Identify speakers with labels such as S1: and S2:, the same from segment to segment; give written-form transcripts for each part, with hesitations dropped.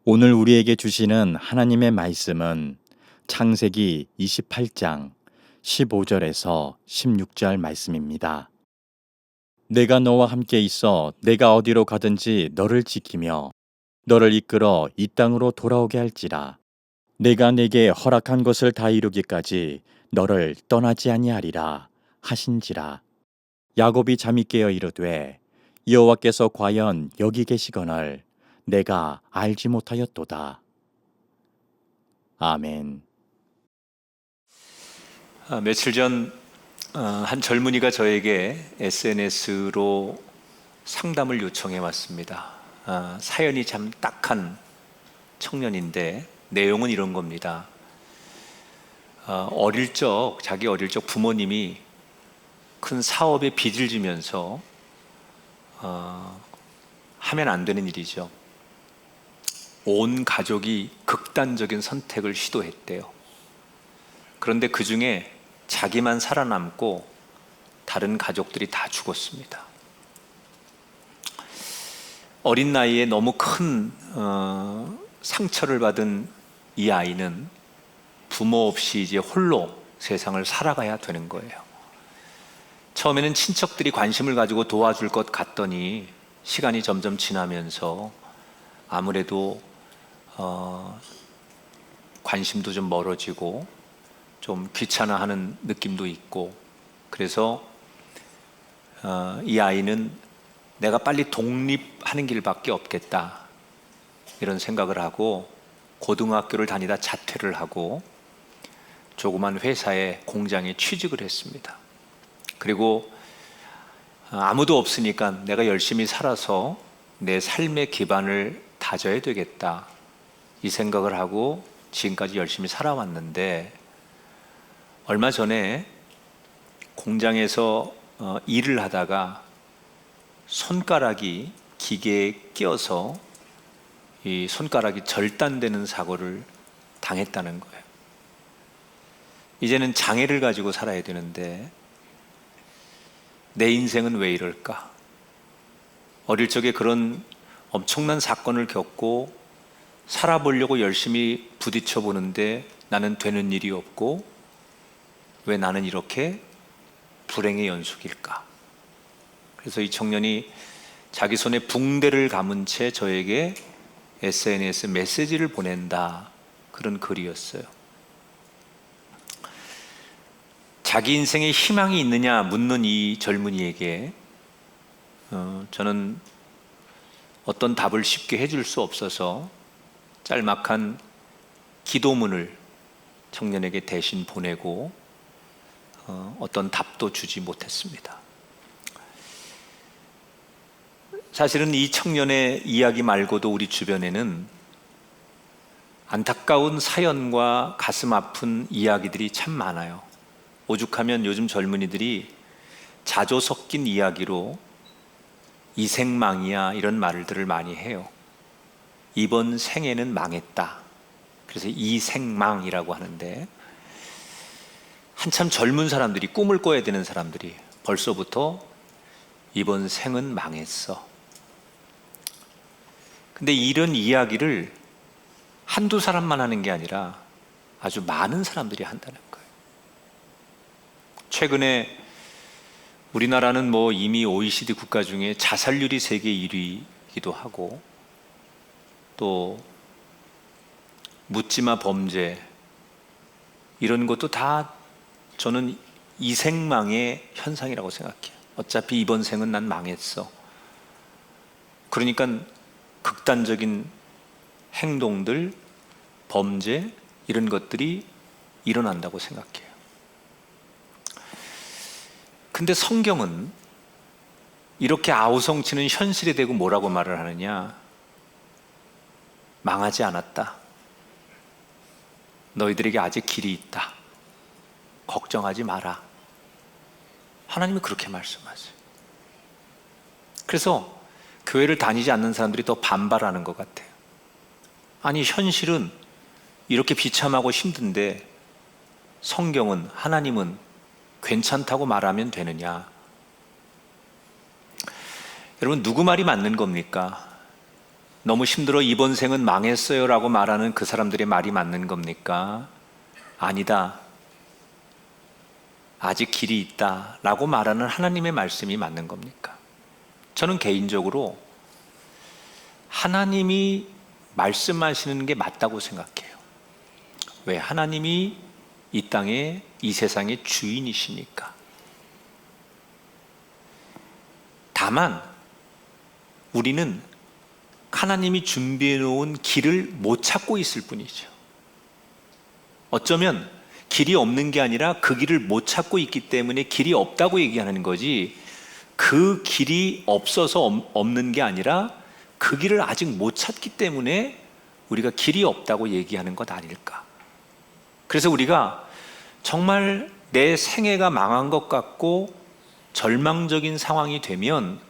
S1: 오늘 우리에게 주시는 하나님의 말씀은 창세기 28장 15절에서 16절 말씀입니다. 내가 너와 함께 있어 내가 어디로 가든지 너를 지키며 너를 이끌어 이 땅으로 돌아오게 할지라. 내가 내게 허락한 것을 다 이루기까지 너를 떠나지 아니하리라 하신지라. 야곱이 잠이 깨어 이르되 여호와께서 과연 여기 계시거늘 내가 알지 못하였도다. 아멘.
S2: 며칠 전 한 젊은이가 저에게 SNS로 상담을 요청해 왔습니다. 사연이 참 딱한 청년인데 내용은 이런 겁니다. 자기 어릴 적 부모님이 큰 사업에 빚을 지면서 하면 안 되는 일이죠. 온 가족이 극단적인 선택을 시도했대요. 그런데 그 중에 자기만 살아남고 다른 가족들이 다 죽었습니다. 어린 나이에 너무 큰 상처를 받은 이 아이는 부모 없이 이제 홀로 세상을 살아가야 되는 거예요. 처음에는 친척들이 관심을 가지고 도와줄 것 같더니 시간이 점점 지나면서 아무래도 관심도 좀 멀어지고 좀 귀찮아하는 느낌도 있고, 그래서 이 아이는 내가 빨리 독립하는 길밖에 없겠다 이런 생각을 하고 고등학교를 다니다 자퇴를 하고 조그만 회사의 공장에 취직을 했습니다. 그리고 아무도 없으니까 내가 열심히 살아서 내 삶의 기반을 다져야 되겠다 이 생각을 하고 지금까지 열심히 살아왔는데, 얼마 전에 공장에서 일을 하다가 손가락이 기계에 끼어서 이 손가락이 절단되는 사고를 당했다는 거예요. 이제는 장애를 가지고 살아야 되는데 내 인생은 왜 이럴까? 어릴 적에 그런 엄청난 사건을 겪고 살아보려고 열심히 부딪혀 보는데 나는 되는 일이 없고 왜 나는 이렇게 불행의 연속일까? 그래서 이 청년이 자기 손에 붕대를 감은 채 저에게 SNS 메시지를 보낸다, 그런 글이었어요. 자기 인생에 희망이 있느냐 묻는 이 젊은이에게 저는 어떤 답을 쉽게 해줄 수 없어서 짤막한 기도문을 청년에게 대신 보내고 어떤 답도 주지 못했습니다. 사실은 이 청년의 이야기 말고도 우리 주변에는 안타까운 사연과 가슴 아픈 이야기들이 참 많아요. 오죽하면 요즘 젊은이들이 자조 섞인 이야기로 이생망이야 이런 말들을 많이 해요. 이번 생에는 망했다. 그래서 이생망이라고 하는데, 한참 젊은 사람들이, 꿈을 꿔야 되는 사람들이 벌써부터 이번 생은 망했어. 근데 이런 이야기를 한두 사람만 하는 게 아니라 아주 많은 사람들이 한다는 거예요. 최근에 우리나라는 뭐 이미 OECD 국가 중에 자살률이 세계 1위이기도 하고, 또 묻지마 범죄 이런 것도 다 저는 이생망의 현상이라고 생각해요. 어차피 이번 생은 난 망했어. 그러니까 극단적인 행동들, 범죄 이런 것들이 일어난다고 생각해요. 근데 성경은 이렇게 아우성치는 현실에 대고 뭐라고 말을 하느냐? 망하지 않았다. 너희들에게 아직 길이 있다. 걱정하지 마라. 하나님이 그렇게 말씀하세요. 그래서 교회를 다니지 않는 사람들이 더 반발하는 것 같아요. 아니, 현실은 이렇게 비참하고 힘든데 성경은, 하나님은 괜찮다고 말하면 되느냐? 여러분, 누구 말이 맞는 겁니까? 너무 힘들어 이번 생은 망했어요 라고 말하는 그 사람들의 말이 맞는 겁니까? 아니다, 아직 길이 있다 라고 말하는 하나님의 말씀이 맞는 겁니까? 저는 개인적으로 하나님이 말씀하시는 게 맞다고 생각해요. 왜? 하나님이 이 땅에, 이 세상의 주인이시니까. 다만 우리는 하나님이 준비해 놓은 길을 못 찾고 있을 뿐이죠. 어쩌면 길이 없는 게 아니라 그 길을 못 찾고 있기 때문에 길이 없다고 얘기하는 거지, 그 길이 없어서 없는 게 아니라 그 길을 아직 못 찾기 때문에 우리가 길이 없다고 얘기하는 것 아닐까. 그래서 우리가 정말 내 생애가 망한 것 같고 절망적인 상황이 되면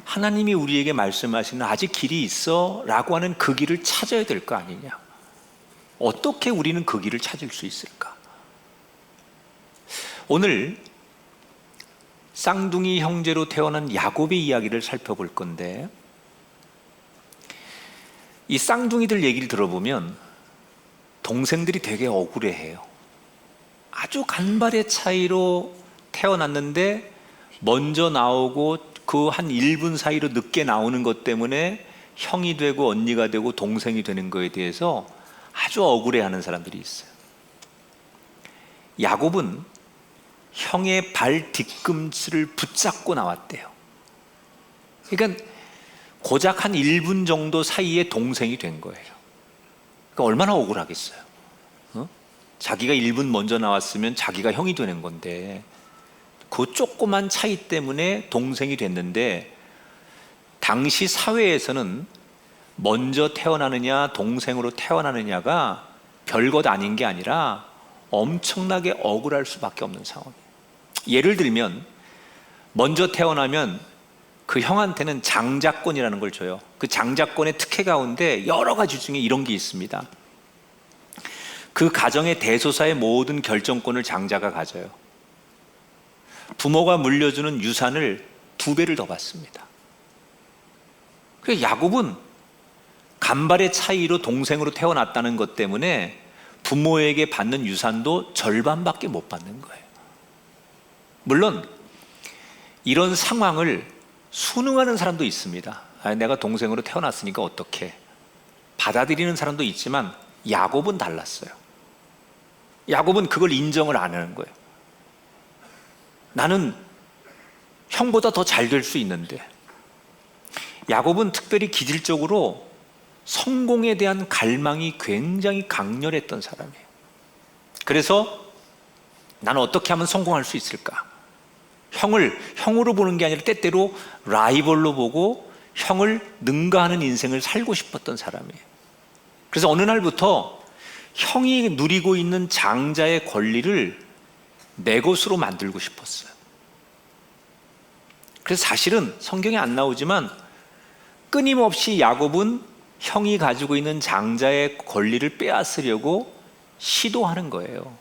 S2: 하나님이 우리에게 말씀하시는 아직 길이 있어 라고 하는 그 길을 찾아야 될 거 아니냐. 어떻게 우리는 그 길을 찾을 수 있을까? 오늘 쌍둥이 형제로 태어난 야곱의 이야기를 살펴볼 건데, 이 쌍둥이들 얘기를 들어보면 동생들이 되게 억울해해요. 아주 간발의 차이로 태어났는데 먼저 나오고 그 한 1분 사이로 늦게 나오는 것 때문에 형이 되고 언니가 되고 동생이 되는 거에 대해서 아주 억울해하는 사람들이 있어요. 야곱은 형의 발 뒤꿈치를 붙잡고 나왔대요. 그러니까 고작 한 1분 정도 사이에 동생이 된 거예요. 그러니까 얼마나 억울하겠어요. 자기가 1분 먼저 나왔으면 자기가 형이 되는 건데 그 조그만 차이 때문에 동생이 됐는데, 당시 사회에서는 먼저 태어나느냐 동생으로 태어나느냐가 별것 아닌 게 아니라 엄청나게 억울할 수밖에 없는 상황이에요. 예를 들면 먼저 태어나면 그 형한테는 장자권이라는 걸 줘요. 그 장자권의 특혜 가운데 여러 가지 중에 이런 게 있습니다. 그 가정의 대소사의 모든 결정권을 장자가 가져요. 부모가 물려주는 유산을 2배를 더 받습니다. 그래서 야곱은 간발의 차이로 동생으로 태어났다는 것 때문에 부모에게 받는 유산도 절반밖에 못 받는 거예요. 물론 이런 상황을 순응하는 사람도 있습니다. 내가 동생으로 태어났으니까 어떡해, 받아들이는 사람도 있지만 야곱은 달랐어요. 야곱은 그걸 인정을 안 하는 거예요. 나는 형보다 더 잘 될 수 있는데. 야곱은 특별히 기질적으로 성공에 대한 갈망이 굉장히 강렬했던 사람이에요. 그래서 나는 어떻게 하면 성공할 수 있을까? 형을 형으로 보는 게 아니라 때때로 라이벌로 보고 형을 능가하는 인생을 살고 싶었던 사람이에요. 그래서 어느 날부터 형이 누리고 있는 장자의 권리를 내 것으로 만들고 싶었어요. 그래서 사실은 성경에 안 나오지만 끊임없이 야곱은 형이 가지고 있는 장자의 권리를 빼앗으려고 시도하는 거예요.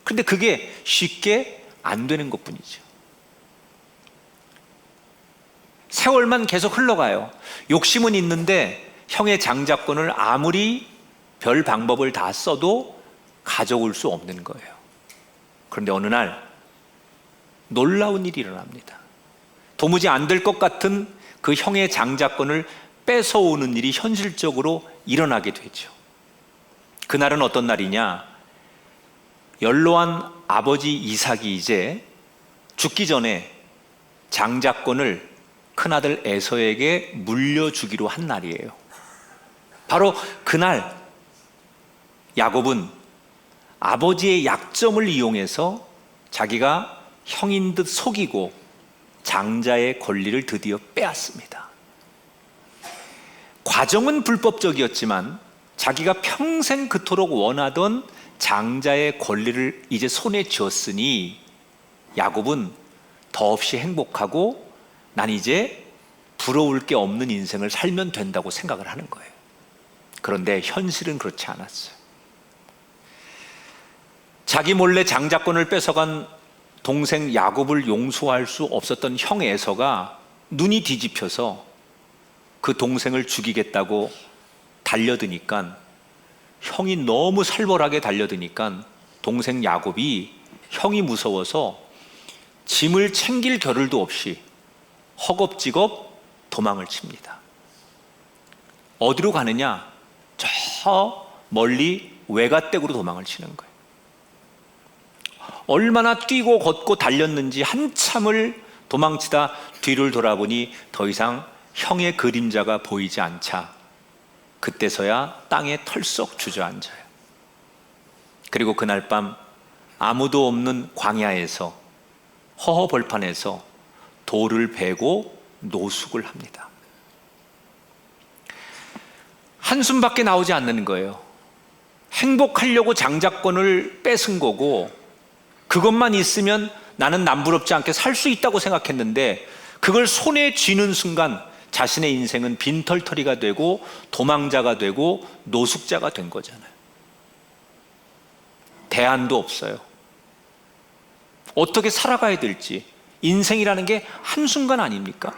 S2: 그런데 그게 쉽게 안 되는 것뿐이죠. 세월만 계속 흘러가요. 욕심은 있는데 형의 장자권을 아무리 별 방법을 다 써도 가져올 수 없는 거예요. 그런데 어느 날 놀라운 일이 일어납니다. 도무지 안 될 것 같은 그 형의 장자권을 뺏어오는 일이 현실적으로 일어나게 되죠. 그날은 어떤 날이냐? 연로한 아버지 이삭이 이제 죽기 전에 장자권을 큰아들 에서에게 물려주기로 한 날이에요. 바로 그날 야곱은 아버지의 약점을 이용해서 자기가 형인 듯 속이고 장자의 권리를 드디어 빼앗습니다. 과정은 불법적이었지만 자기가 평생 그토록 원하던 장자의 권리를 이제 손에 쥐었으니 야곱은 더없이 행복하고 난 이제 부러울 게 없는 인생을 살면 된다고 생각을 하는 거예요. 그런데 현실은 그렇지 않았어요. 자기 몰래 장자권을 뺏어간 동생 야곱을 용서할 수 없었던 형 에서가 눈이 뒤집혀서 그 동생을 죽이겠다고 달려드니까, 형이 너무 살벌하게 달려드니까 동생 야곱이 형이 무서워서 짐을 챙길 겨를도 없이 허겁지겁 도망을 칩니다. 어디로 가느냐? 저 멀리 외가댁으로 도망을 치는 거예요. 얼마나 뛰고 걷고 달렸는지 한참을 도망치다 뒤를 돌아보니 더 이상 형의 그림자가 보이지 않자 그때서야 땅에 털썩 주저앉아요. 그리고 그날 밤 아무도 없는 광야에서, 허허벌판에서 돌을 베고 노숙을 합니다. 한숨밖에 나오지 않는 거예요. 행복하려고 장자권을 뺏은 거고, 그것만 있으면 나는 남부럽지 않게 살 수 있다고 생각했는데, 그걸 손에 쥐는 순간 자신의 인생은 빈털터리가 되고 도망자가 되고 노숙자가 된 거잖아요. 대안도 없어요. 어떻게 살아가야 될지. 인생이라는 게 한순간 아닙니까?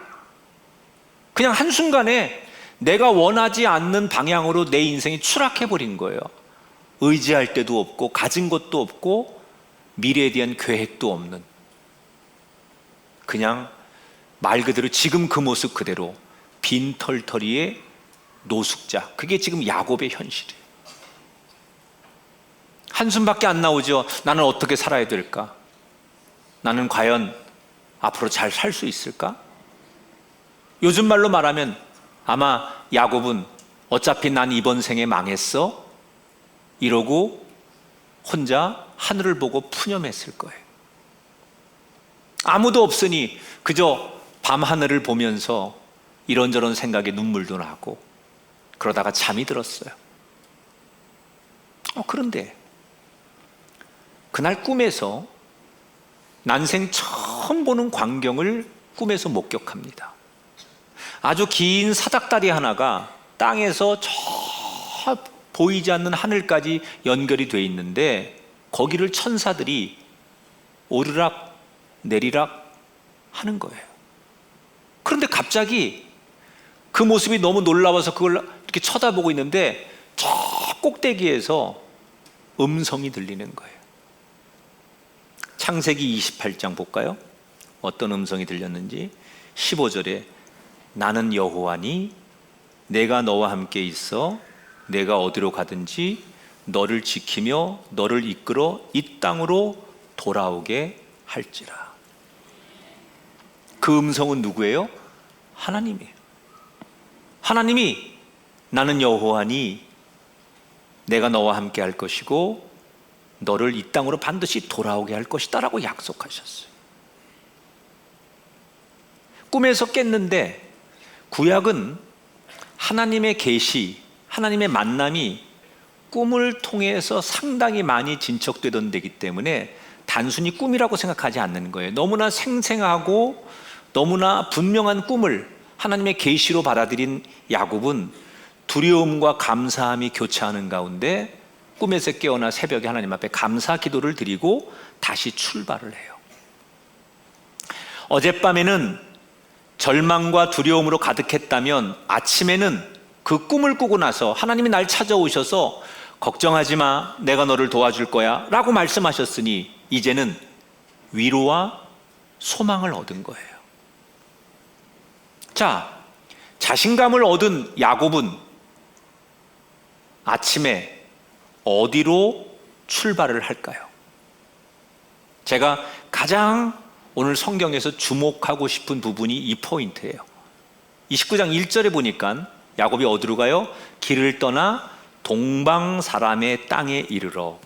S2: 그냥 한순간에 내가 원하지 않는 방향으로 내 인생이 추락해버린 거예요. 의지할 데도 없고 가진 것도 없고 미래에 대한 계획도 없는, 그냥 말 그대로 지금 그 모습 그대로 빈털터리의 노숙자. 그게 지금 야곱의 현실이에요. 한숨밖에 안 나오죠. 나는 어떻게 살아야 될까? 나는 과연 앞으로 잘 살 수 있을까? 요즘 말로 말하면 아마 야곱은 어차피 난 이번 생에 망했어 이러고 혼자 하늘을 보고 푸념했을 거예요. 아무도 없으니 그저 밤하늘을 보면서 이런저런 생각에 눈물도 나고 그러다가 잠이 들었어요. 그런데 그날 꿈에서 난생 처음 보는 광경을 꿈에서 목격합니다. 아주 긴 사닥다리 하나가 땅에서 저 보이지 않는 하늘까지 연결이 돼 있는데, 거기를 천사들이 오르락 내리락 하는 거예요. 그런데 갑자기 그 모습이 너무 놀라워서 그걸 이렇게 쳐다보고 있는데 저 꼭대기에서 음성이 들리는 거예요. 창세기 28장 볼까요? 어떤 음성이 들렸는지. 15절에 나는 여호와니 내가 너와 함께 있어 내가 어디로 가든지 너를 지키며 너를 이끌어 이 땅으로 돌아오게 할지라. 그 음성은 누구예요? 하나님이에요. 하나님이 나는 여호와니 내가 너와 함께 할 것이고 너를 이 땅으로 반드시 돌아오게 할 것이다 라고 약속하셨어요. 꿈에서 깼는데, 구약은 하나님의 계시, 하나님의 만남이 꿈을 통해서 상당히 많이 진척되던 데기 때문에 단순히 꿈이라고 생각하지 않는 거예요. 너무나 생생하고 너무나 분명한 꿈을 하나님의 계시로 받아들인 야곱은 두려움과 감사함이 교차하는 가운데 꿈에서 깨어나 새벽에 하나님 앞에 감사 기도를 드리고 다시 출발을 해요. 어젯밤에는 절망과 두려움으로 가득했다면 아침에는 그 꿈을 꾸고 나서 하나님이 날 찾아오셔서 걱정하지 마, 내가 너를 도와줄 거야 라고 말씀하셨으니 이제는 위로와 소망을 얻은 거예요. 자, 자신감을 얻은 야곱은 아침에 어디로 출발을 할까요? 제가 가장 오늘 성경에서 주목하고 싶은 부분이 이 포인트예요. 29장 1절에 보니까 야곱이 어디로 가요? 길을 떠나 동방 사람의 땅에 이르러.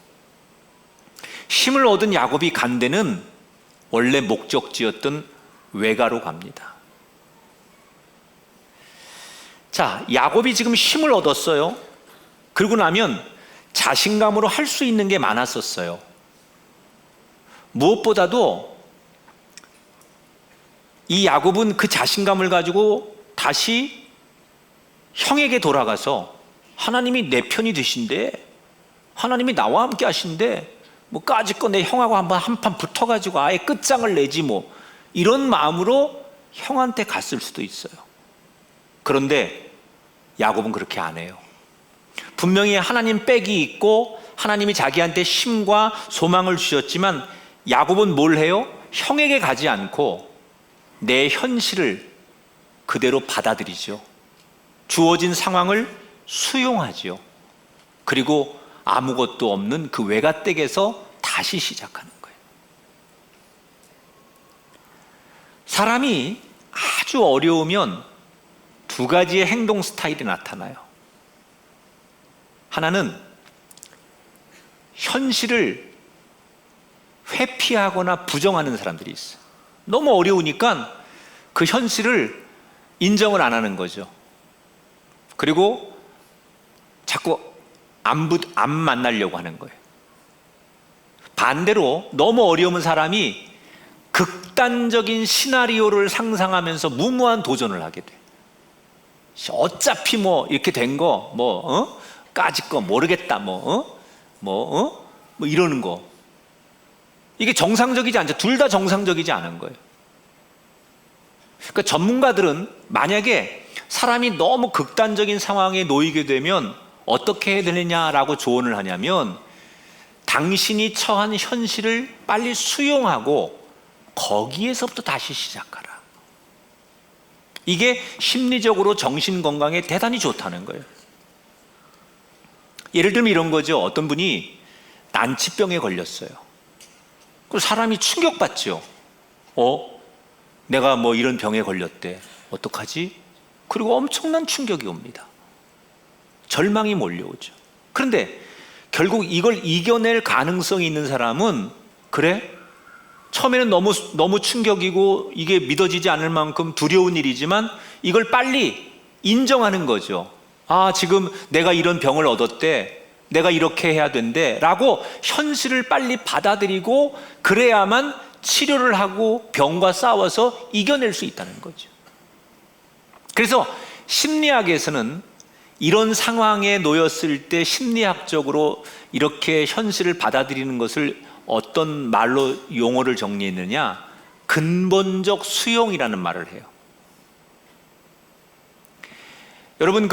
S2: 힘을 얻은 야곱이 간 데는 원래 목적지였던 외가로 갑니다. 자, 야곱이 지금 힘을 얻었어요. 그러고 나면 자신감으로 할 수 있는 게 많았었어요. 무엇보다도 이 야곱은 그 자신감을 가지고 다시 형에게 돌아가서 하나님이 내 편이 되신데, 하나님이 나와 함께 하신데 뭐 까짓거 내 형하고 한판 붙어가지고 아예 끝장을 내지 뭐, 이런 마음으로 형한테 갔을 수도 있어요. 그런데 야곱은 그렇게 안 해요. 분명히 하나님 빽이 있고 하나님이 자기한테 힘과 소망을 주셨지만 야곱은 뭘 해요? 형에게 가지 않고 내 현실을 그대로 받아들이죠. 주어진 상황을 수용하죠. 그리고 아무것도 없는 그 외가댁에서 다시 시작하는 거예요. 사람이 아주 어려우면 두 가지의 행동 스타일이 나타나요. 하나는 현실을 회피하거나 부정하는 사람들이 있어요. 너무 어려우니까 그 현실을 인정을 안 하는 거죠. 그리고 자꾸 안 만나려고 하는 거예요. 반대로 너무 어려운 사람이 극단적인 시나리오를 상상하면서 무모한 도전을 하게 돼요. 어차피 뭐 이렇게 된 거 까짓 거 모르겠다 뭐 이러는 거. 이게 정상적이지 않죠. 둘 다 정상적이지 않은 거예요. 그러니까 전문가들은 만약에 사람이 너무 극단적인 상황에 놓이게 되면 어떻게 해야 되느냐라고 조언을 하냐면 당신이 처한 현실을 빨리 수용하고 거기에서부터 다시 시작하라. 이게 심리적으로 정신 건강에 대단히 좋다는 거예요. 예를 들면 이런 거죠. 어떤 분이 난치병에 걸렸어요. 그 사람이 충격받죠. 내가 뭐 이런 병에 걸렸대. 어떡하지? 그리고 엄청난 충격이 옵니다. 절망이 몰려오죠. 그런데 결국 이걸 이겨낼 가능성이 있는 사람은 그래? 처음에는 너무 충격이고 이게 믿어지지 않을 만큼 두려운 일이지만 이걸 빨리 인정하는 거죠. 아, 지금 내가 이런 병을 얻었대. 내가 이렇게 해야 된대. 라고 현실을 빨리 받아들이고 그래야만 치료를 하고 병과 싸워서 이겨낼 수 있다는 거죠. 그래서 심리학에서는 이런 상황에 놓였을 때 심리학적으로 이렇게 현실을 받아들이는 것을 어떤 말로 용어를 정리했느냐? 근본적 수용이라는 말을 해요. 여러분,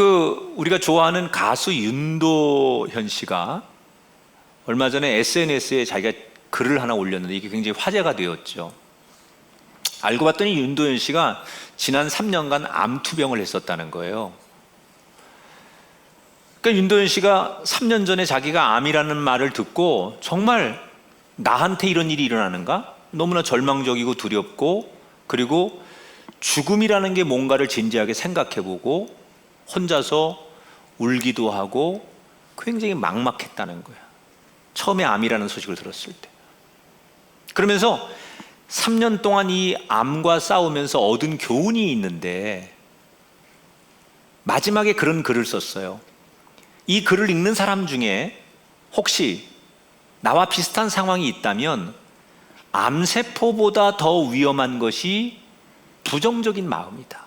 S2: 우리가 좋아하는 가수 윤도현 씨가 얼마 전에 SNS에 자기가 글을 하나 올렸는데 이게 굉장히 화제가 되었죠. 알고 봤더니 윤도현 씨가 지난 3년간 암투병을 했었다는 거예요. 그러니까 윤도현 씨가 3년 전에 자기가 암이라는 말을 듣고 정말 나한테 이런 일이 일어나는가? 너무나 절망적이고 두렵고 그리고 죽음이라는 게 뭔가를 진지하게 생각해보고 혼자서 울기도 하고 굉장히 막막했다는 거야. 처음에 암이라는 소식을 들었을 때. 그러면서 3년 동안 이 암과 싸우면서 얻은 교훈이 있는데 마지막에 그런 글을 썼어요. 이 글을 읽는 사람 중에 혹시 나와 비슷한 상황이 있다면 암세포보다 더 위험한 것이 부정적인 마음이다.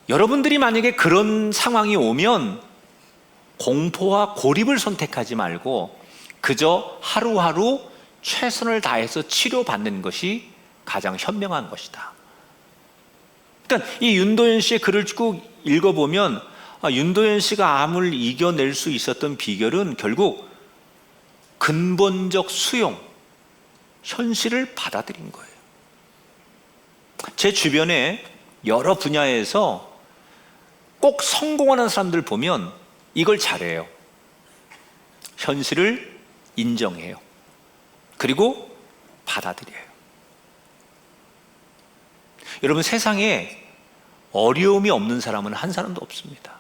S2: 여러분들이 만약에 그런 상황이 오면 공포와 고립을 선택하지 말고 그저 하루하루 최선을 다해서 치료받는 것이 가장 현명한 것이다. 그러니까 이 윤도현 씨의 글을 쭉 읽어보면 윤도현 씨가 암을 이겨낼 수 있었던 비결은 결국 근본적 수용, 현실을 받아들인 거예요. 제 주변에 여러 분야에서 꼭 성공하는 사람들 보면 이걸 잘해요. 현실을 인정해요. 그리고 받아들여요. 여러분, 세상에 어려움이 없는 사람은 한 사람도 없습니다.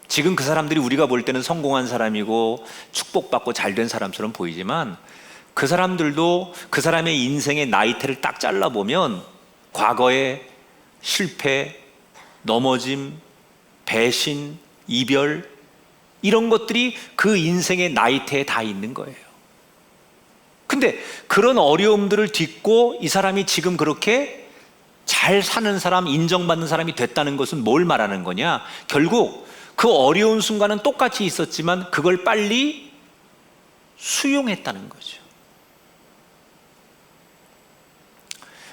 S2: 지금 그 사람들이 우리가 볼 때는 성공한 사람이고 축복받고 잘된 사람처럼 보이지만 그 사람들도 그 사람의 인생의 나이테를 딱 잘라보면 과거에 실패, 넘어짐, 배신, 이별 이런 것들이 그 인생의 나이테에 다 있는 거예요. 근데 그런 어려움들을 딛고 이 사람이 지금 그렇게 잘 사는 사람, 인정받는 사람이 됐다는 것은 뭘 말하는 거냐? 결국 그 어려운 순간은 똑같이 있었지만 그걸 빨리 수용했다는 거죠.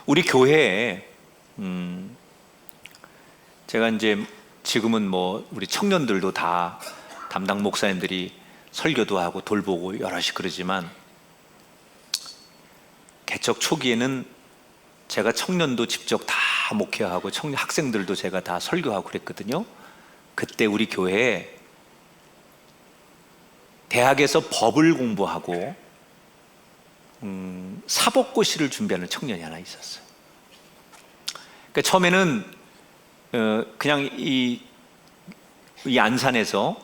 S2: 우리 교회에 제가 이제 지금은 뭐 우리 청년들도 다 담당 목사님들이 설교도 하고 돌보고 여럿이 그러지만, 개척 초기에는 제가 청년도 직접 다 목회하고 학생들도 제가 다 설교하고 그랬거든요. 그때 우리 교회에 대학에서 법을 공부하고 사법고시를 준비하는 청년이 하나 있었어요. 그러니까 처음에는 그냥 이 안산에서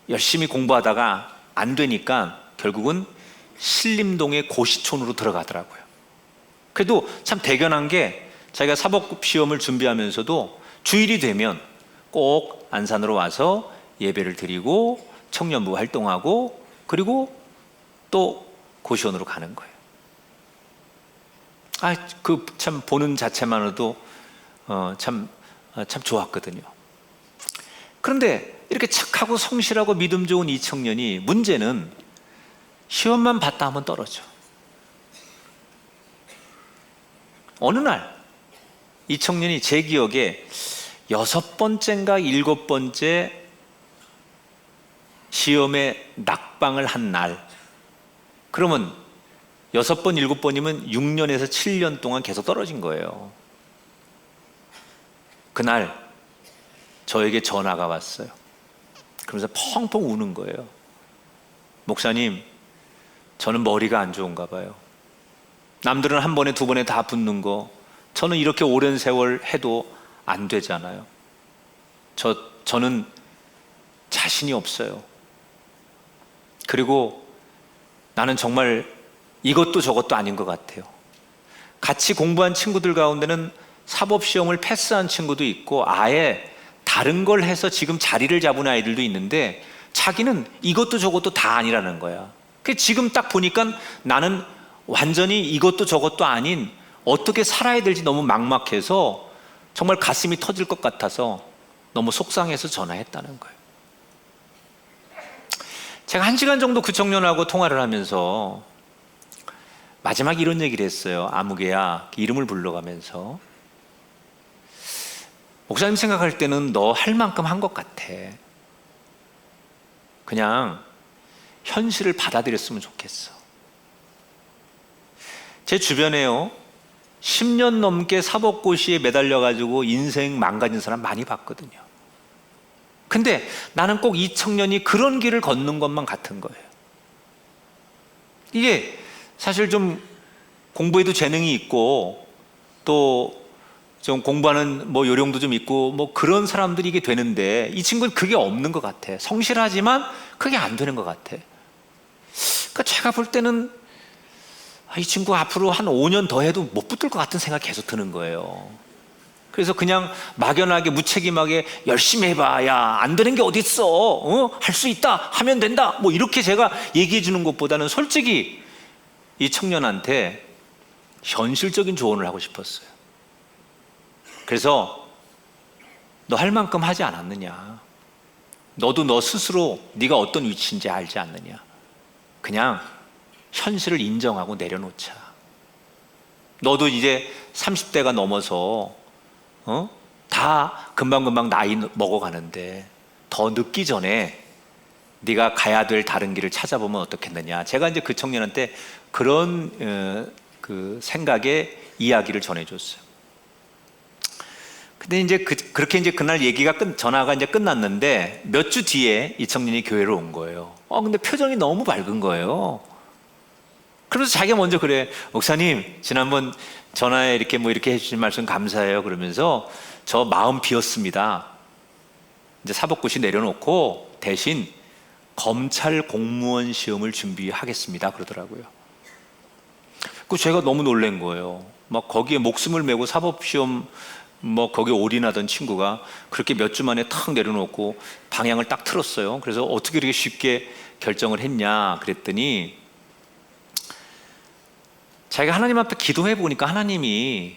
S2: 열심히 공부하다가 안 되니까 결국은 신림동의 고시촌으로 들어가더라고요. 그래도 참 대견한 게, 자기가 사법시험을 준비하면서도 주일이 되면 꼭 안산으로 와서 예배를 드리고 청년부 활동하고 그리고 또 고시원으로 가는 거예요. 그 참 보는 자체만으로도 참 좋았거든요. 그런데 이렇게 착하고 성실하고 믿음 좋은 이 청년이, 문제는 시험만 봤다 하면 떨어져. 어느 날 이 청년이 제 기억에 6번째인가 7번째 시험에 낙방을 한 날, 그러면 6번, 7번이면 6년에서 7년 동안 계속 떨어진 거예요. 그날 저에게 전화가 왔어요. 그러면서 펑펑 우는 거예요. 목사님, 저는 머리가 안 좋은가 봐요. 남들은 한 번에 두 번에 다 붙는 거, 저는 이렇게 오랜 세월 해도 안 되잖아요. 저는 자신이 없어요. 그리고 나는 정말 이것도 저것도 아닌 것 같아요. 같이 공부한 친구들 가운데는 사법시험을 패스한 친구도 있고 아예 다른 걸 해서 지금 자리를 잡은 아이들도 있는데, 자기는 이것도 저것도 다 아니라는 거야. 지금 딱 보니까 나는 완전히 이것도 저것도 아닌, 어떻게 살아야 될지 너무 막막해서 정말 가슴이 터질 것 같아서 너무 속상해서 전화했다는 거예요. 제가 1시간 정도 그 청년하고 통화를 하면서 마지막 이런 얘기를 했어요. 아무개야, 이름을 불러가면서, 목사님 생각할 때는 너 할 만큼 한 것 같아. 그냥 현실을 받아들였으면 좋겠어. 제 주변에요, 10년 넘게 사법고시에 매달려가지고 인생 망가진 사람 많이 봤거든요. 근데 나는 꼭 이 청년이 그런 길을 걷는 것만 같은 거예요. 이게 사실 좀 공부에도 재능이 있고 또 좀 공부하는 뭐 요령도 좀 있고 뭐 그런 사람들이 이게 되는데, 이 친구는 그게 없는 것 같아. 성실하지만 그게 안 되는 것 같아. 그러니까 제가 볼 때는 이 친구 앞으로 한 5년 더 해도 못 붙을 것 같은 생각이 계속 드는 거예요. 그래서 그냥 막연하게 무책임하게 열심히 해봐, 야, 안 되는 게 어딨어, 할 수 있다, 하면 된다, 뭐 이렇게 제가 얘기해 주는 것보다는 솔직히 이 청년한테 현실적인 조언을 하고 싶었어요. 그래서 너 할 만큼 하지 않았느냐, 너도 너 스스로 네가 어떤 위치인지 알지 않느냐, 그냥 현실을 인정하고 내려놓자. 너도 이제 30대가 넘어서 다 금방금방 나이 먹어가는데 더 늦기 전에 네가 가야 될 다른 길을 찾아보면 어떻겠느냐. 제가 이제 그 청년한테 그런 그 생각의 이야기를 전해줬어요. 근데 이제 그렇게 이제 그날 얘기가 전화가 이제 끝났는데 몇 주 뒤에 이 청년이 교회로 온 거예요. 근데 표정이 너무 밝은 거예요. 그러면서 자기가 먼저 그래, 목사님, 지난번 전화에 이렇게 뭐 이렇게 해주신 말씀 감사해요. 그러면서 저 마음 비었습니다. 이제 사법고시 내려놓고 대신 검찰 공무원 시험을 준비하겠습니다. 그러더라고요. 그 제가 너무 놀란 거예요. 막 거기에 목숨을 메고 사법시험 뭐 거기에 올인하던 친구가 그렇게 몇 주 만에 탁 내려놓고 방향을 딱 틀었어요. 그래서 어떻게 그렇게 쉽게 결정을 했냐 그랬더니, 자기가 하나님 앞에 기도해 보니까 하나님이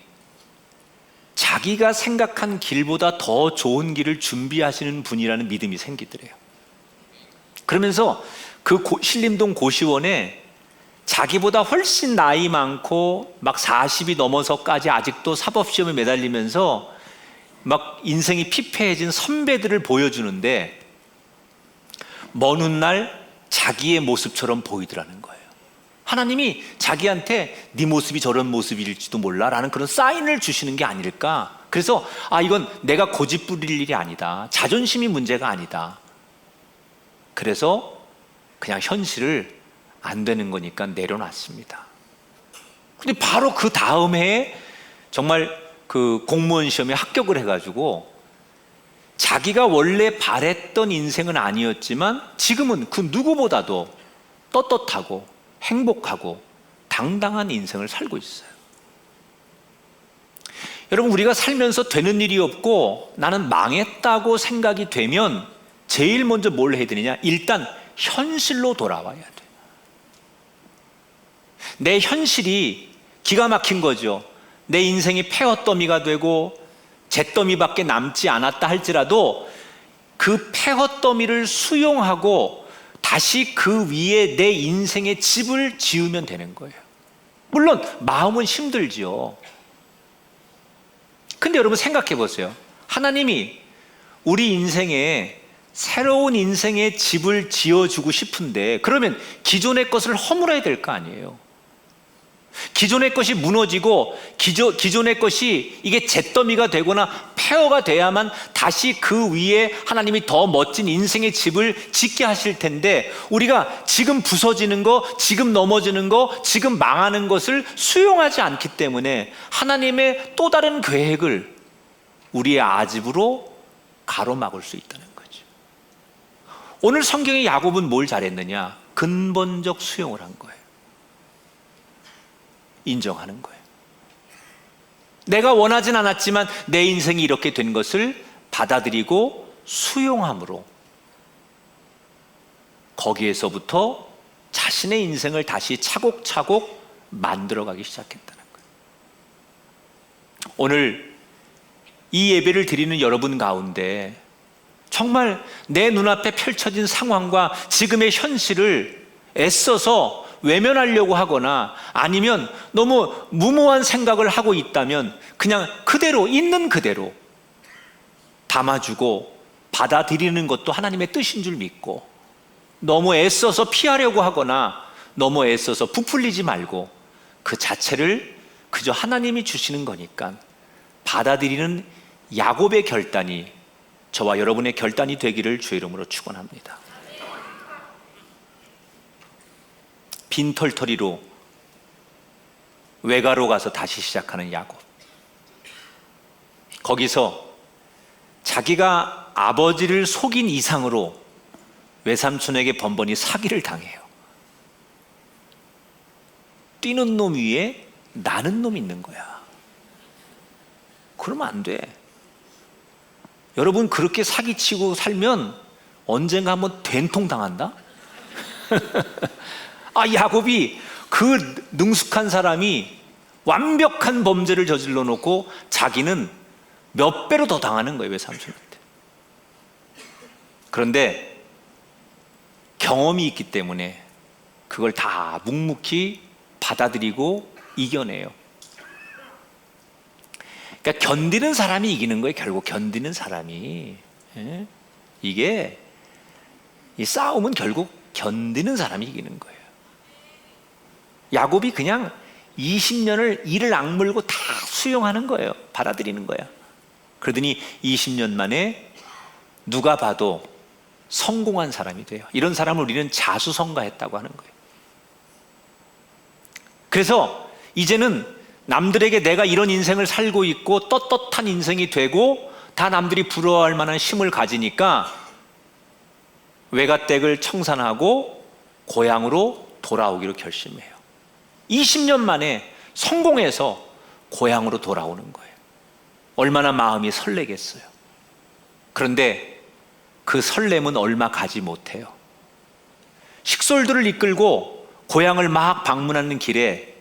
S2: 자기가 생각한 길보다 더 좋은 길을 준비하시는 분이라는 믿음이 생기더래요. 그러면서 그 신림동 고시원에 자기보다 훨씬 나이 많고 막 40이 넘어서까지 아직도 사법시험에 매달리면서 막 인생이 피폐해진 선배들을 보여주는데 먼 훗날 자기의 모습처럼 보이더라는 거예요. 하나님이 자기한테 네 모습이 저런 모습일지도 몰라 라는 그런 사인을 주시는 게 아닐까. 그래서 이건 내가 고집 부릴 일이 아니다, 자존심이 문제가 아니다, 그래서 그냥 현실을 안 되는 거니까 내려놨습니다. 근데 바로 그 다음 해에 정말 그 공무원 시험에 합격을 해가지고 자기가 원래 바랬던 인생은 아니었지만 지금은 그 누구보다도 떳떳하고 행복하고 당당한 인생을 살고 있어요. 여러분, 우리가 살면서 되는 일이 없고 나는 망했다고 생각이 되면 제일 먼저 뭘 해야 되느냐? 일단 현실로 돌아와야 돼. 내 현실이 기가 막힌 거죠. 내 인생이 폐허더미가 되고 잿더미밖에 남지 않았다 할지라도 그 폐허더미를 수용하고 다시 그 위에 내 인생의 집을 지으면 되는 거예요. 물론 마음은 힘들지요. 근데 여러분 생각해 보세요. 하나님이 우리 인생에 새로운 인생의 집을 지어주고 싶은데 그러면 기존의 것을 허물어야 될 거 아니에요. 기존의 것이 무너지고 기존의 것이 이게 잿더미가 되거나 폐허가 돼야만 다시 그 위에 하나님이 더 멋진 인생의 집을 짓게 하실 텐데 우리가 지금 부서지는 거, 지금 넘어지는 거, 지금 망하는 것을 수용하지 않기 때문에 하나님의 또 다른 계획을 우리의 아집으로 가로막을 수 있다는 거죠. 오늘 성경의 야곱은 뭘 잘했느냐? 근본적 수용을 한 거예요. 인정하는 거예요. 내가 원하진 않았지만 내 인생이 이렇게 된 것을 받아들이고 수용함으로 거기에서부터 자신의 인생을 다시 차곡차곡 만들어가기 시작했다는 거예요. 오늘 이 예배를 드리는 여러분 가운데 정말 내 눈앞에 펼쳐진 상황과 지금의 현실을 애써서 외면하려고 하거나 아니면 너무 무모한 생각을 하고 있다면 그냥 그대로 있는 그대로 담아주고 받아들이는 것도 하나님의 뜻인 줄 믿고, 너무 애써서 피하려고 하거나 너무 애써서 부풀리지 말고 그 자체를 그저 하나님이 주시는 거니까 받아들이는 야곱의 결단이 저와 여러분의 결단이 되기를 주의 이름으로 축원합니다. 빈털터리로 외가로 가서 다시 시작하는 야곱. 거기서 자기가 아버지를 속인 이상으로 외삼촌에게 번번이 사기를 당해요. 뛰는 놈 위에 나는 놈이 있는 거야. 그러면 안 돼. 여러분, 그렇게 사기치고 살면 언젠가 한번 된통 당한다? 야곱이 그 능숙한 사람이 완벽한 범죄를 저질러 놓고 자기는 몇 배로 더 당하는 거예요, 외삼촌한테. 그런데 경험이 있기 때문에 그걸 다 묵묵히 받아들이고 이겨내요. 그러니까 견디는 사람이 이기는 거예요. 결국 견디는 사람이. 이게 이 싸움은 결국 견디는 사람이 이기는 거예요. 야곱이 그냥 20년을 이를 악물고 다 수용하는 거예요. 받아들이는 거야. 그러더니 20년 만에 누가 봐도 성공한 사람이 돼요. 이런 사람을 우리는 자수성가했다고 하는 거예요. 그래서 이제는 남들에게 내가 이런 인생을 살고 있고 떳떳한 인생이 되고 다 남들이 부러워할 만한 힘을 가지니까 외가댁을 청산하고 고향으로 돌아오기로 결심해요. 20년 만에 성공해서 고향으로 돌아오는 거예요. 얼마나 마음이 설레겠어요. 그런데 그 설렘은 얼마 가지 못해요. 식솔들을 이끌고 고향을 막 방문하는 길에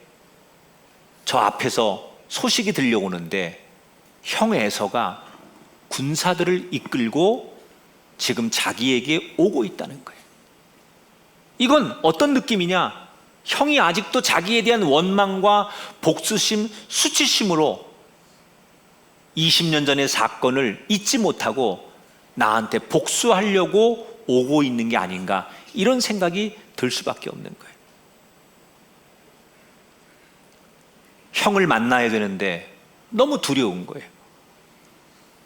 S2: 저 앞에서 소식이 들려오는데 형 에서가 군사들을 이끌고 지금 자기에게 오고 있다는 거예요. 이건 어떤 느낌이냐? 형이 아직도 자기에 대한 원망과 복수심, 수치심으로 20년 전의 사건을 잊지 못하고 나한테 복수하려고 오고 있는 게 아닌가, 이런 생각이 들 수밖에 없는 거예요. 형을 만나야 되는데 너무 두려운 거예요.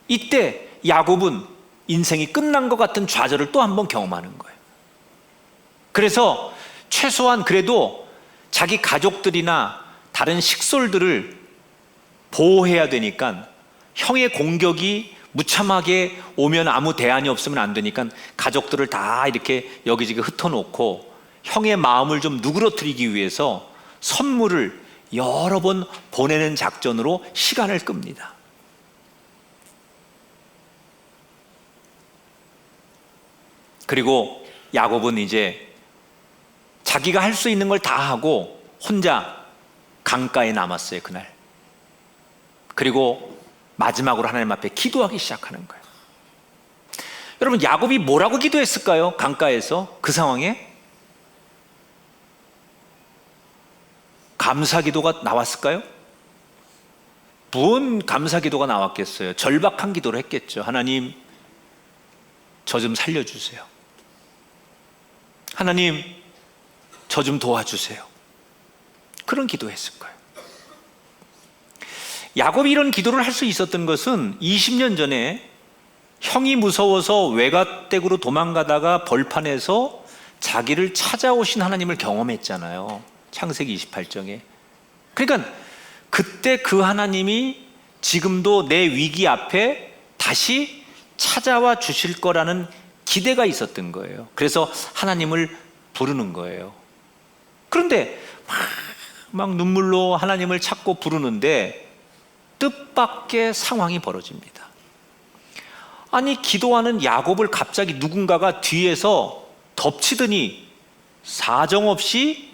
S2: 이때 야곱은 인생이 끝난 것 같은 좌절을 또 한 번 경험하는 거예요. 그래서 최소한 그래도 자기 가족들이나 다른 식솔들을 보호해야 되니까, 형의 공격이 무참하게 오면 아무 대안이 없으면 안 되니까 가족들을 다 이렇게 여기저기 흩어놓고 형의 마음을 좀 누그러뜨리기 위해서 선물을 여러 번 보내는 작전으로 시간을 끕니다. 그리고 야곱은 이제 자기가 할 수 있는 걸 다 하고 혼자 강가에 남았어요, 그날. 그리고 마지막으로 하나님 앞에 기도하기 시작하는 거예요. 여러분, 야곱이 뭐라고 기도했을까요? 강가에서 그 상황에 감사 기도가 나왔을까요? 무슨 감사 기도가 나왔겠어요? 절박한 기도를 했겠죠. 하나님, 저 좀 살려주세요. 하나님, 저 좀 도와주세요. 그런 기도했을 거예요. 야곱이 이런 기도를 할 수 있었던 것은 20년 전에 형이 무서워서 외갓댁으로 도망가다가 벌판에서 자기를 찾아오신 하나님을 경험했잖아요. 창세기 28장에. 그러니까 그때 그 하나님이 지금도 내 위기 앞에 다시 찾아와 주실 거라는 기대가 있었던 거예요. 그래서 하나님을 부르는 거예요. 그런데 막 눈물로 하나님을 찾고 부르는데 뜻밖의 상황이 벌어집니다. 아니, 기도하는 야곱을 갑자기 누군가가 뒤에서 덮치더니 사정없이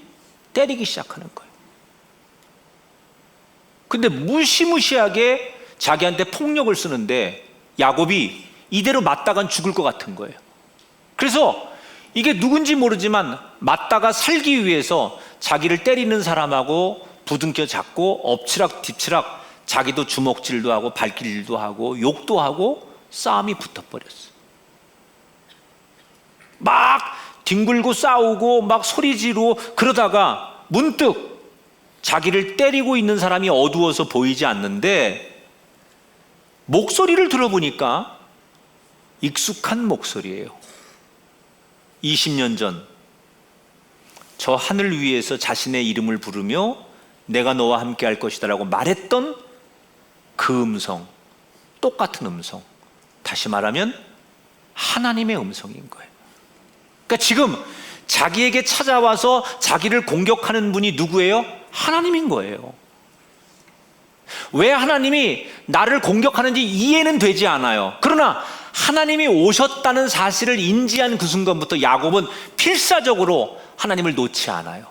S2: 때리기 시작하는 거예요. 근데 무시무시하게 자기한테 폭력을 쓰는데 야곱이 이대로 맞다간 죽을 것 같은 거예요. 그래서 이게 누군지 모르지만 맞다가 살기 위해서 자기를 때리는 사람하고 부둥켜 잡고 엎치락 뒤치락 자기도 주먹질도 하고 발길도 하고 욕도 하고 싸움이 붙어버렸어요. 막 뒹굴고 싸우고 막 소리 지르고 그러다가 문득 자기를 때리고 있는 사람이 어두워서 보이지 않는데 목소리를 들어보니까 익숙한 목소리예요. 20년 전 저 하늘 위에서 자신의 이름을 부르며 내가 너와 함께 할 것이다 라고 말했던 그 음성, 똑같은 음성, 다시 말하면 하나님의 음성인 거예요. 그러니까 지금 자기에게 찾아와서 자기를 공격하는 분이 누구예요? 하나님인 거예요. 왜 하나님이 나를 공격하는지 이해는 되지 않아요. 그러나 하나님이 오셨다는 사실을 인지한 그 순간부터 야곱은 필사적으로 하나님을 놓지 않아요.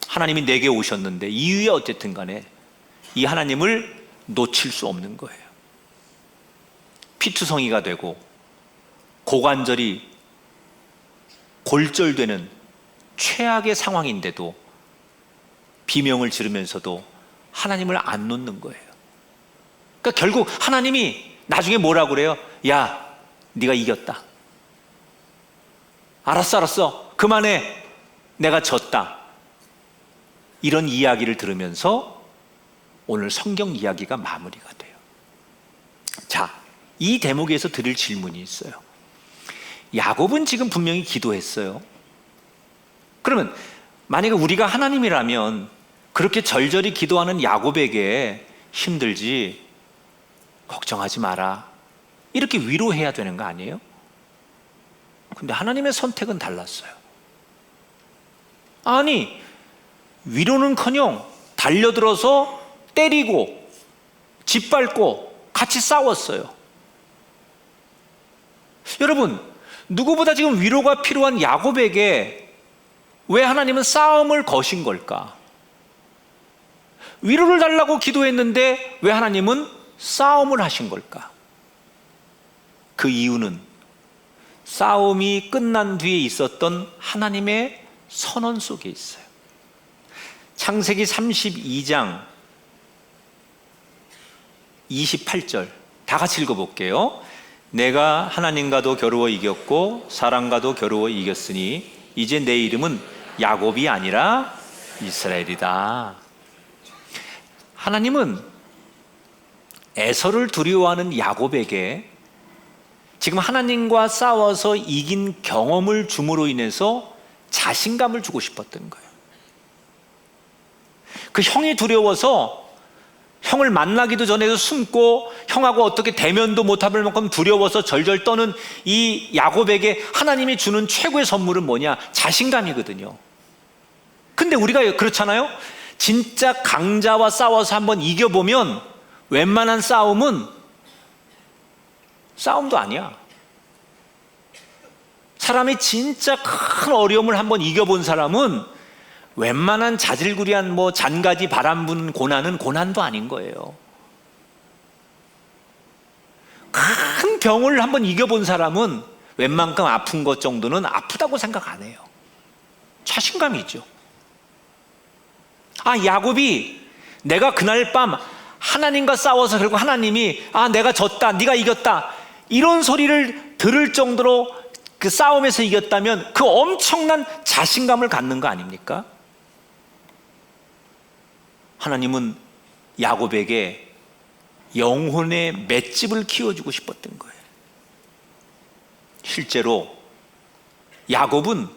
S2: 하나님이 내게 오셨는데 이유에 어쨌든 간에 이 하나님을 놓칠 수 없는 거예요. 피투성이가 되고 고관절이 골절되는 최악의 상황인데도 비명을 지르면서도 하나님을 안 놓는 거예요. 그러니까 결국 하나님이 나중에 뭐라고 그래요? 야, 네가 이겼다. 알았어. 그만해. 내가 졌다. 이런 이야기를 들으면서 오늘 성경 이야기가 마무리가 돼요. 자, 이 대목에서 드릴 질문이 있어요. 야곱은 지금 분명히 기도했어요. 그러면 만약에 우리가 하나님이라면 그렇게 절절히 기도하는 야곱에게 힘들지, 걱정하지 마라, 이렇게 위로해야 되는 거 아니에요? 근데 하나님의 선택은 달랐어요. 아니, 위로는커녕 달려들어서 때리고 짓밟고 같이 싸웠어요. 여러분, 누구보다 지금 위로가 필요한 야곱에게 왜 하나님은 싸움을 거신 걸까? 위로를 달라고 기도했는데 왜 하나님은 싸움을 하신 걸까? 그 이유는 싸움이 끝난 뒤에 있었던 하나님의 선언 속에 있어요. 창세기 32장 28절 다 같이 읽어볼게요. 내가 하나님과도 겨루어 이겼고 사람과도 겨루어 이겼으니 이제 내 이름은 야곱이 아니라 이스라엘이다. 하나님은 에서를 두려워하는 야곱에게 지금 하나님과 싸워서 이긴 경험을 줌으로 인해서 자신감을 주고 싶었던 거예요. 그 형이 두려워서 형을 만나기도 전에도 숨고 형하고 어떻게 대면도 못할 만큼 두려워서 절절 떠는 이 야곱에게 하나님이 주는 최고의 선물은 뭐냐? 자신감이거든요. 근데 우리가 그렇잖아요. 진짜 강자와 싸워서 한번 이겨보면 웬만한 싸움은 싸움도 아니야. 사람이 진짜 큰 어려움을 한번 이겨본 사람은 웬만한 자질구리한 뭐 잔가지 바람 부는 고난은 고난도 아닌 거예요. 큰 병을 한번 이겨본 사람은 웬만큼 아픈 것 정도는 아프다고 생각 안 해요. 자신감이죠. 야곱이 내가 그날 밤 하나님과 싸워서 결국 하나님이 내가 졌다, 네가 이겼다 이런 소리를 들을 정도로 그 싸움에서 이겼다면 그 엄청난 자신감을 갖는 거 아닙니까? 하나님은 야곱에게 영혼의 맷집을 키워주고 싶었던 거예요. 실제로 야곱은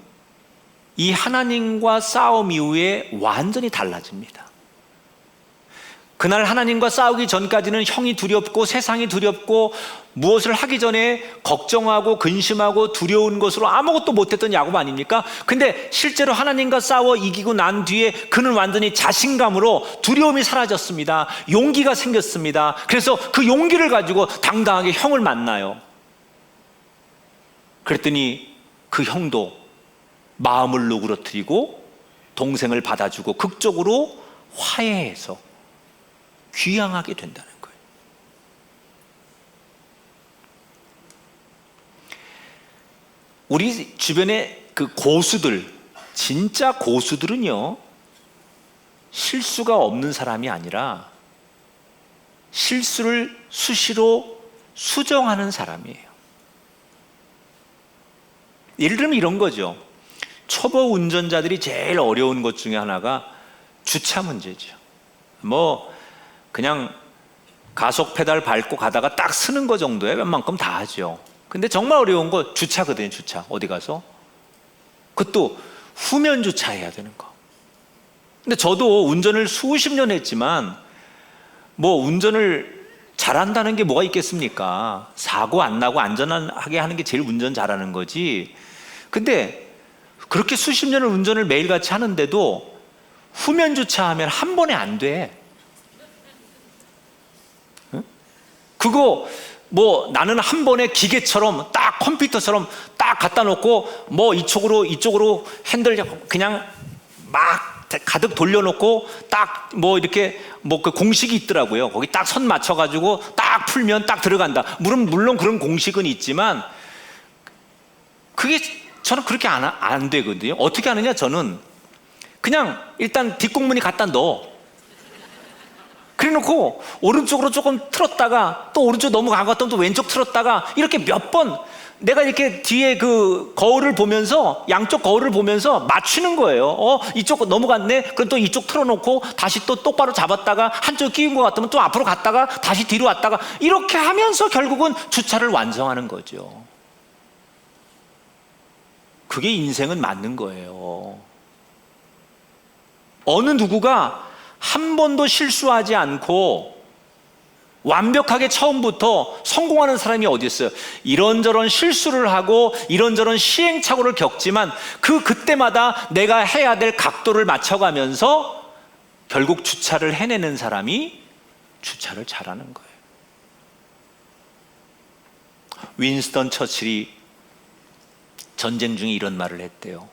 S2: 이 하나님과 싸움 이후에 완전히 달라집니다. 그날 하나님과 싸우기 전까지는 형이 두렵고 세상이 두렵고 무엇을 하기 전에 걱정하고 근심하고 두려운 것으로 아무것도 못했던 야곱 아닙니까? 근데 실제로 하나님과 싸워 이기고 난 뒤에 그는 완전히 자신감으로 두려움이 사라졌습니다. 용기가 생겼습니다. 그래서 그 용기를 가지고 당당하게 형을 만나요. 그랬더니 그 형도 마음을 누그러뜨리고 동생을 받아주고 극적으로 화해해서 귀향하게 된다는 거예요. 우리 주변에 그 고수들, 진짜 고수들은요, 실수가 없는 사람이 아니라 실수를 수시로 수정하는 사람이에요. 예를 들면 이런 거죠. 초보 운전자들이 제일 어려운 것 중에 하나가 주차 문제죠. 그냥 가속 페달 밟고 가다가 딱 쓰는 거 정도에 웬만큼 다 하죠. 근데 정말 어려운 거 주차거든요. 주차 어디 가서 그것도 후면 주차해야 되는 거. 근데 저도 운전을 수십 년 했지만 운전을 잘한다는 게 뭐가 있겠습니까? 사고 안 나고 안전하게 하는 게 제일 운전 잘하는 거지. 근데 그렇게 수십 년을 운전을 매일같이 하는데도 후면 주차하면 한 번에 안 돼. 그거 나는 한 번에 기계처럼 딱 컴퓨터처럼 딱 갖다 놓고 이쪽으로 핸들 그냥 막 가득 돌려놓고 딱 이렇게 그 공식이 있더라고요. 거기 딱 선 맞춰가지고 딱 풀면 딱 들어간다. 물론 그런 공식은 있지만 그게 저는 그렇게 안 되거든요. 어떻게 하느냐? 저는 그냥 일단 뒷공문이 갖다 넣어. 그래놓고 오른쪽으로 조금 틀었다가 또 오른쪽 넘어가고 또 왼쪽 틀었다가 이렇게 몇 번 내가 이렇게 뒤에 그 거울을 보면서 양쪽 거울을 보면서 맞추는 거예요. 이쪽 넘어갔네. 그럼 또 이쪽 틀어놓고 다시 또 똑바로 잡았다가 한쪽 끼운 것 같으면 또 앞으로 갔다가 다시 뒤로 왔다가 이렇게 하면서 결국은 주차를 완성하는 거죠. 그게 인생은 맞는 거예요. 어느 누구가 한 번도 실수하지 않고 완벽하게 처음부터 성공하는 사람이 어디 있어요? 이런저런 실수를 하고 이런저런 시행착오를 겪지만 그때마다 내가 해야 될 각도를 맞춰가면서 결국 주차를 해내는 사람이 주차를 잘하는 거예요. 윈스턴 처칠이 전쟁 중에 이런 말을 했대요.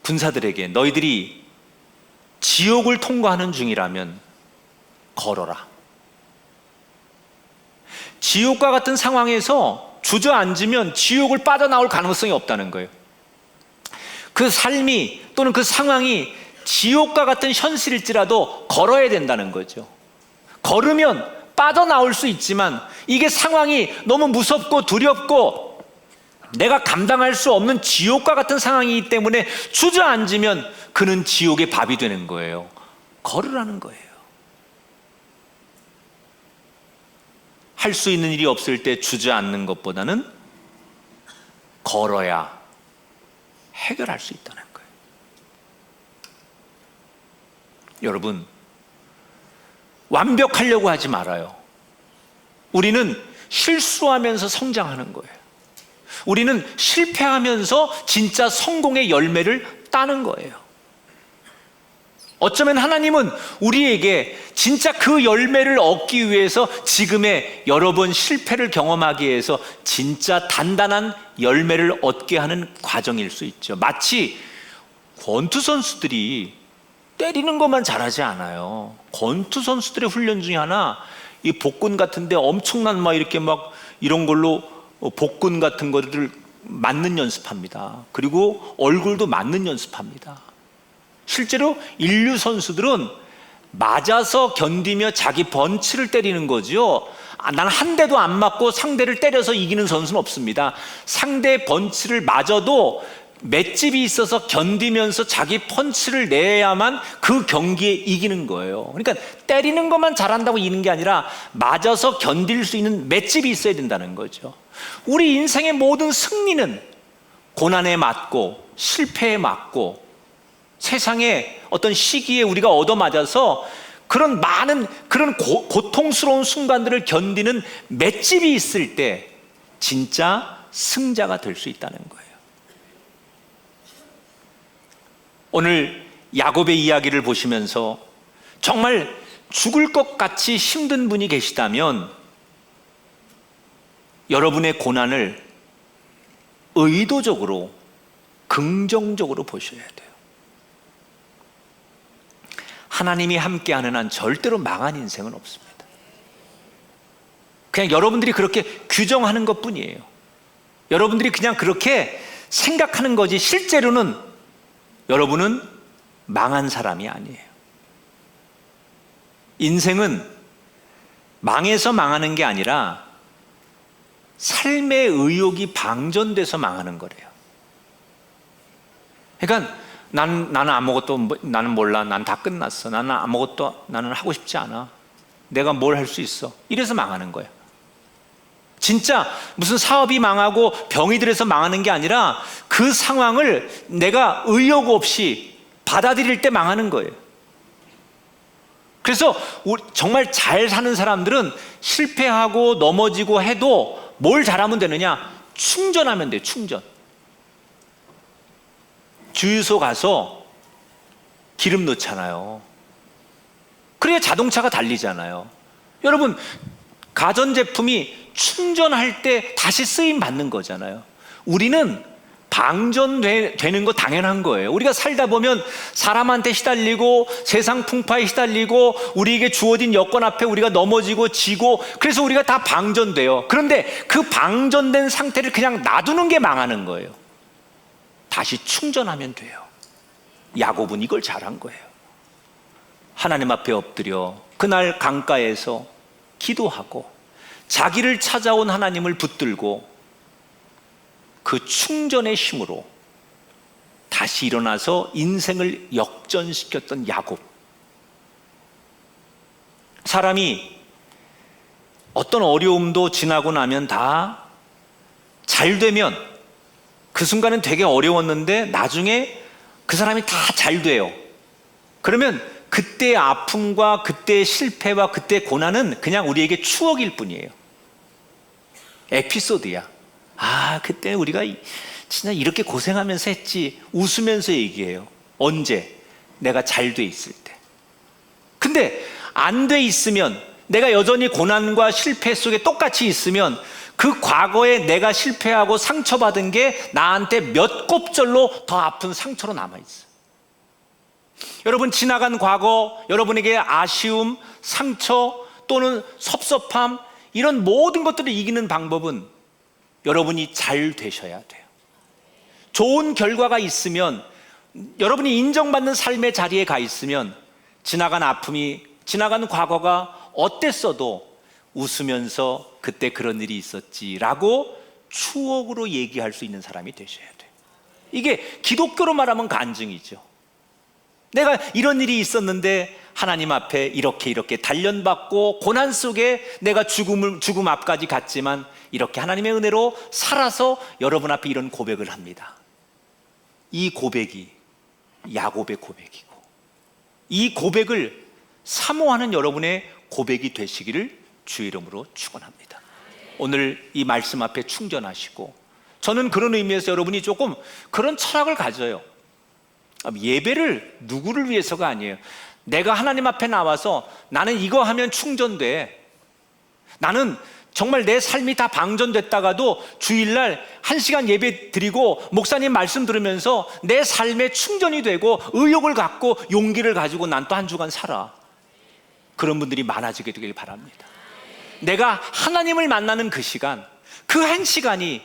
S2: 군사들에게 너희들이 지옥을 통과하는 중이라면 걸어라. 지옥과 같은 상황에서 주저앉으면 지옥을 빠져나올 가능성이 없다는 거예요. 그 삶이 또는 그 상황이 지옥과 같은 현실일지라도 걸어야 된다는 거죠. 걸으면 빠져나올 수 있지만 이게 상황이 너무 무섭고 두렵고 내가 감당할 수 없는 지옥과 같은 상황이기 때문에 주저앉으면 그는 지옥의 밥이 되는 거예요. 걸으라는 거예요. 할 수 있는 일이 없을 때 주저앉는 것보다는 걸어야 해결할 수 있다는 거예요. 여러분, 완벽하려고 하지 말아요. 우리는 실수하면서 성장하는 거예요. 우리는 실패하면서 진짜 성공의 열매를 따는 거예요. 어쩌면 하나님은 우리에게 진짜 그 열매를 얻기 위해서 지금의 여러 번 실패를 경험하기 위해서 진짜 단단한 열매를 얻게 하는 과정일 수 있죠. 마치 권투 선수들이 때리는 것만 잘하지 않아요. 권투 선수들의 훈련 중에 하나, 이 복근 같은데 엄청난 이렇게 이런 걸로 복근 같은 것들을 맞는 연습합니다. 그리고 얼굴도 맞는 연습합니다. 실제로 인류 선수들은 맞아서 견디며 자기 펀치를 때리는 거죠. 난 한 대도 안 맞고 상대를 때려서 이기는 선수는 없습니다. 상대 펀치를 맞아도 맷집이 있어서 견디면서 자기 펀치를 내야만 그 경기에 이기는 거예요. 그러니까 때리는 것만 잘한다고 이기는 게 아니라 맞아서 견딜 수 있는 맷집이 있어야 된다는 거죠. 우리 인생의 모든 승리는 고난에 맞고 실패에 맞고 세상의 어떤 시기에 우리가 얻어맞아서 그런 많은 그런 고통스러운 순간들을 견디는 맷집이 있을 때 진짜 승자가 될 수 있다는 거예요. 오늘 야곱의 이야기를 보시면서 정말 죽을 것 같이 힘든 분이 계시다면 여러분의 고난을 의도적으로 긍정적으로 보셔야 돼요. 하나님이 함께하는 한 절대로 망한 인생은 없습니다. 그냥 여러분들이 그렇게 규정하는 것뿐이에요. 여러분들이 그냥 그렇게 생각하는 거지 실제로는 여러분은 망한 사람이 아니에요. 인생은 망해서 망하는 게 아니라 삶의 의욕이 방전돼서 망하는 거래요. 그러니까 나는 아무것도, 나는 몰라, 난 다 끝났어, 나는 아무것도, 나는 하고 싶지 않아, 내가 뭘 할 수 있어, 이래서 망하는 거예요. 진짜 무슨 사업이 망하고 병이 들어서 망하는 게 아니라 그 상황을 내가 의욕 없이 받아들일 때 망하는 거예요. 그래서 정말 잘 사는 사람들은 실패하고 넘어지고 해도 뭘 잘하면 되느냐? 충전하면 돼요. 충전. 주유소 가서 기름 넣잖아요. 그래야 자동차가 달리잖아요. 여러분, 가전제품이 충전할 때 다시 쓰임 받는 거잖아요. 우리는 방전되는 거 당연한 거예요. 우리가 살다 보면 사람한테 시달리고 세상 풍파에 시달리고 우리에게 주어진 여건 앞에 우리가 넘어지고 지고, 그래서 우리가 다 방전돼요. 그런데 그 방전된 상태를 그냥 놔두는 게 망하는 거예요. 다시 충전하면 돼요. 야곱은 이걸 잘한 거예요. 하나님 앞에 엎드려 그날 강가에서 기도하고 자기를 찾아온 하나님을 붙들고 그 충전의 힘으로 다시 일어나서 인생을 역전시켰던 야곱. 사람이 어떤 어려움도 지나고 나면 다 잘 되면 그 순간은 되게 어려웠는데 나중에 그 사람이 다 잘 돼요. 그러면 그때의 아픔과 그때의 실패와 그때의 고난은 그냥 우리에게 추억일 뿐이에요. 에피소드야. 아, 그때 우리가 진짜 이렇게 고생하면서 했지, 웃으면서 얘기해요. 언제? 내가 잘 돼 있을 때. 근데 안 돼 있으면, 내가 여전히 고난과 실패 속에 똑같이 있으면 그 과거에 내가 실패하고 상처받은 게 나한테 몇 곱절로 더 아픈 상처로 남아있어요. 여러분, 지나간 과거, 여러분에게 아쉬움, 상처 또는 섭섭함, 이런 모든 것들을 이기는 방법은 여러분이 잘 되셔야 돼요. 좋은 결과가 있으면 여러분이 인정받는 삶의 자리에 가 있으면 지나간 아픔이, 지나간 과거가 어땠어도 웃으면서 그때 그런 일이 있었지라고 추억으로 얘기할 수 있는 사람이 되셔야 돼요. 이게 기독교로 말하면 간증이죠. 내가 이런 일이 있었는데 하나님 앞에 이렇게 단련받고 고난 속에 내가 죽음 앞까지 갔지만 이렇게 하나님의 은혜로 살아서 여러분 앞에 이런 고백을 합니다. 이 고백이 야곱의 고백이고, 이 고백을 사모하는 여러분의 고백이 되시기를 주의 이름으로 축원합니다. 오늘 이 말씀 앞에 충전하시고, 저는 그런 의미에서 여러분이 조금 그런 철학을 가져요. 예배를 누구를 위해서가 아니에요. 내가 하나님 앞에 나와서 나는 이거 하면 충전돼, 나는 정말 내 삶이 다 방전됐다가도 주일날 1시간 예배 드리고 목사님 말씀 들으면서 내 삶에 충전이 되고 의욕을 갖고 용기를 가지고 난 또 한 주간 살아. 그런 분들이 많아지게 되길 바랍니다. 내가 하나님을 만나는 그 시간, 그 1시간이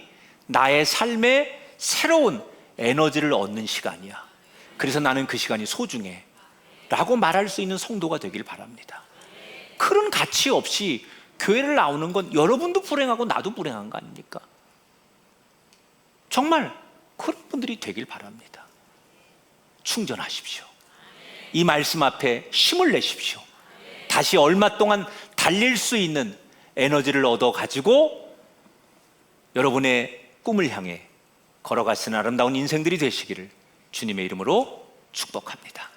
S2: 나의 삶에 새로운 에너지를 얻는 시간이야. 그래서 나는 그 시간이 소중해 라고 말할 수 있는 성도가 되길 바랍니다. 그런 가치 없이 교회를 나오는 건 여러분도 불행하고 나도 불행한 거 아닙니까? 정말 그런 분들이 되길 바랍니다. 충전하십시오. 이 말씀 앞에 힘을 내십시오. 다시 얼마 동안 달릴 수 있는 에너지를 얻어 가지고 여러분의 꿈을 향해 걸어가시는 아름다운 인생들이 되시기를 주님의 이름으로 축복합니다.